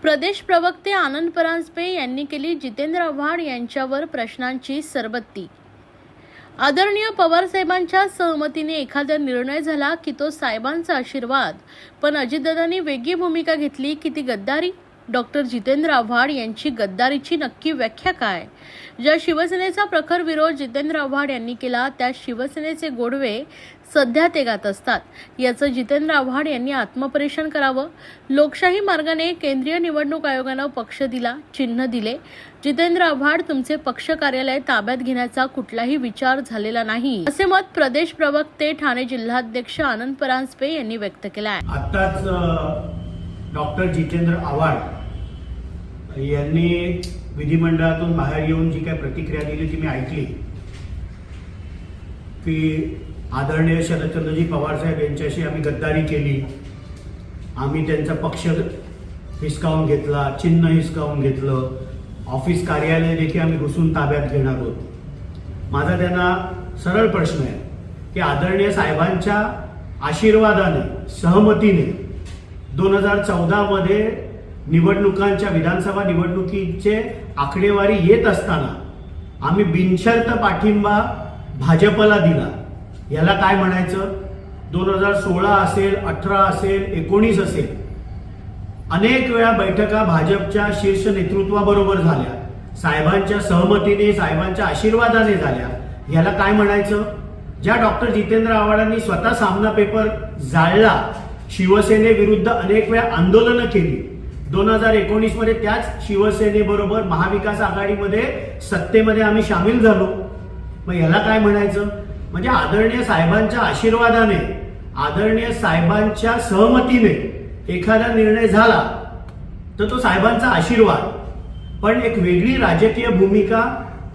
प्रदेश प्रवक्ते आनंद परांजपे यांनी केली जितेंद्र आव्हाड यांच्यावर प्रश्नांची सरबत्ती। आदरणीय पवार साहेबांच्या सहमतीने एखादा निर्णय झाला की तो साहेबांचा आशीर्वाद, पण अजितदादांनी वेगळी भूमिका घेतली की ती गद्दारी। डॉक्टर जितेंद्र आव्हाड यांची गद्दारीची नक्की व्याख्या काय? ज्या शिवसेनेचा प्रखर विरोध जितेंद्र आव्हाड यांनी केला त्या शिवसेनेचे गोडवे सध्या ते गात असतात। याचं जितेंद्र आव्हाड यांनी आत्मपरीक्षण करावं। लोकशाही मार्गाने केंद्रीय निवडणूक आयोगानं पक्ष दिला, चिन्ह दिले। जितेंद्र आव्हाड, तुमचे पक्ष कार्यालय ताब्यात घेण्याचा कुठलाही विचार झालेला नाही, असे मत प्रदेश प्रवक्ते ठाणे जिल्हाध्यक्ष आनंद परांजपे यांनी व्यक्त केलं आहे। आताच डॉक्टर जितेंद्र आव्हाड यांनी विधिमंडळातून बाहेर येऊन जी काही प्रतिक्रिया दिली ती मी ऐकली की आदरणीय शरदचंद्रजी पवार साहेब यांच्याशी आम्ही गद्दारी केली, आम्ही त्यांचा पक्ष हिसकावून घेतला, चिन्ह हिसकावून घेतलं, ऑफिस कार्यालय देखील आम्ही घुसून ताब्यात घेणार आहोत। माझा त्यांना सरळ प्रश्न आहे की आदरणीय साहेबांच्या आशीर्वादाने, सहमतीने 2014 मध्ये निवडणुकांच्या, विधानसभा निवडणुकीचे आकडेवारी येत असताना आम्ही बिनशर्त पाठिंबा भाजपला दिला, याला काय म्हणायचं? 2016 असेल, 18 असेल, 19 असेल, अनेक वेळा बैठका भाजपच्या शीर्ष नेतृत्वाबरोबर झाल्या, साहेबांच्या सहमतीने, साहेबांच्या आशीर्वादाने झाल्या, याला काय म्हणायचं? ज्या डॉक्टर जितेंद्र आव्हाडांनी स्वतः सामना पेपर जाळला, शिवसेनेविरुद्ध अनेक वेळा आंदोलनं केली, 2019 मध्ये त्याच शिवसेनेबरोबर महाविकास आघाडीमध्ये सत्तेमध्ये आम्ही सामील झालो, मग याला काय म्हणायचं? म्हणजे आदरणीय साहेबांच्या आशीर्वादाने, आदरणीय साहेबांच्या सहमतीने एखादा निर्णय झाला तर तो साहेबांचा आशीर्वाद, पण एक वेगळी राजकीय भूमिका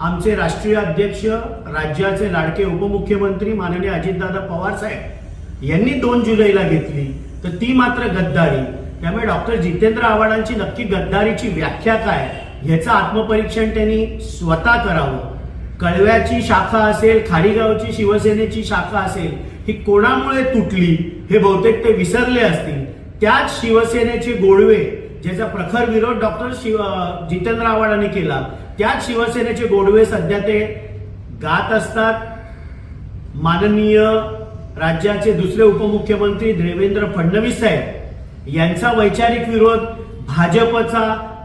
आमचे राष्ट्रीय अध्यक्ष, राज्याचे लाडके उपमुख्यमंत्री माननीय अजितदादा पवार साहेब यांनी 2 जुलैला घेतली, तर ती मात्र गद्दारी। त्यामुळे डॉक्टर जितेंद्र आव्हाडांची नक्की गद्दारीची व्याख्या काय ह्याचं आत्मपरीक्षण त्यांनी स्वतः करावं। कळव्याची शाखा असेल, खारीगावची शिवसेनेची शाखा असेल, ही कोणामुळे तुटली हे बहुतेक ते विसरले असतील। त्याच शिवसेनेचे गोडवे, ज्याचा प्रखर विरोध डॉक्टर जितेंद्र आव्हाडांनी केला, त्याच शिवसेनेचे गोडवे सध्या ते गात असतात। माननीय राज्याचे दुसरे उपमुख्यमंत्री देवेंद्र फडणवीस साहेब यांचा वैचारिक विरोध भाजपचा,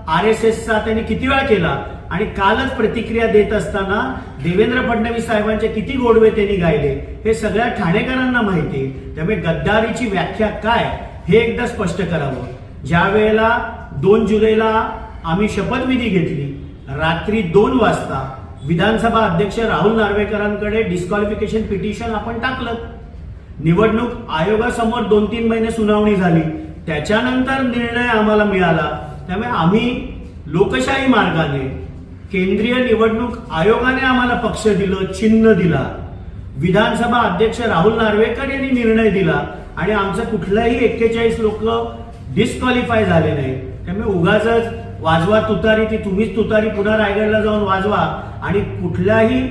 RSSचा त्यांनी किती वेळा केला, आणि कालच प्रतिक्रिया देत असताना देवेंद्र फडणवीस साहेबांचे किती गोडवे त्यांनी गायले हे सगळ्या ठाणेकरांना माहिती। त्यामुळे गद्दारीची व्याख्या काय हे एकदा स्पष्ट करावं। ज्या वेळेला 2 जुलैला आम्ही शपथविधी घेतली, रात्री 2 वाजता विधानसभा अध्यक्ष राहुल नार्वेकरांकडे डिस्क्वालिफिकेशन पिटिशन आपण टाकलं, निवडणूक आयोगासमोर 2-3 महिने सुनावणी झाली, त्याच्यानंतर निर्णय आम्हाला मिळाला। त्यामुळे आम्ही लोकशाही मार्गाने, केंद्रीय निवडणूक आयोगाने आम्हाला पक्ष दिलं, चिन्ह दिला, विधानसभा अध्यक्ष राहुल नार्वेकर यांनी निर्णय दिला, आणि आमचं कुठलाही 41 लोक डिस्क्वालिफाय झाले नाही। त्यामुळे उगाचच वाजवा तुतारी, ती तुम्हीच तुतारी पुन्हा रायगडला जाऊन वाजवा, आणि कुठल्याही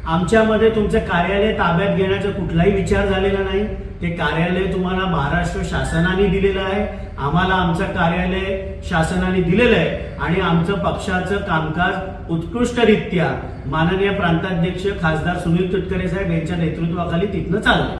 आमच्यामध्ये तुमचं कार्यालय ताब्यात घेण्याचा कुठलाही विचार झालेला नाही। ते कार्यालय तुम्हाला महाराष्ट्र शासनाने दिलेलं आहे, आम्हाला आमचं कार्यालय शासनाने दिलेलं आहे, आणि आमचं पक्षाचं कामकाज उत्कृष्टरित्या माननीय प्रांताध्यक्ष खासदार सुनील तटकरे साहेब यांच्या नेतृत्वाखाली तिथनं चाललंय।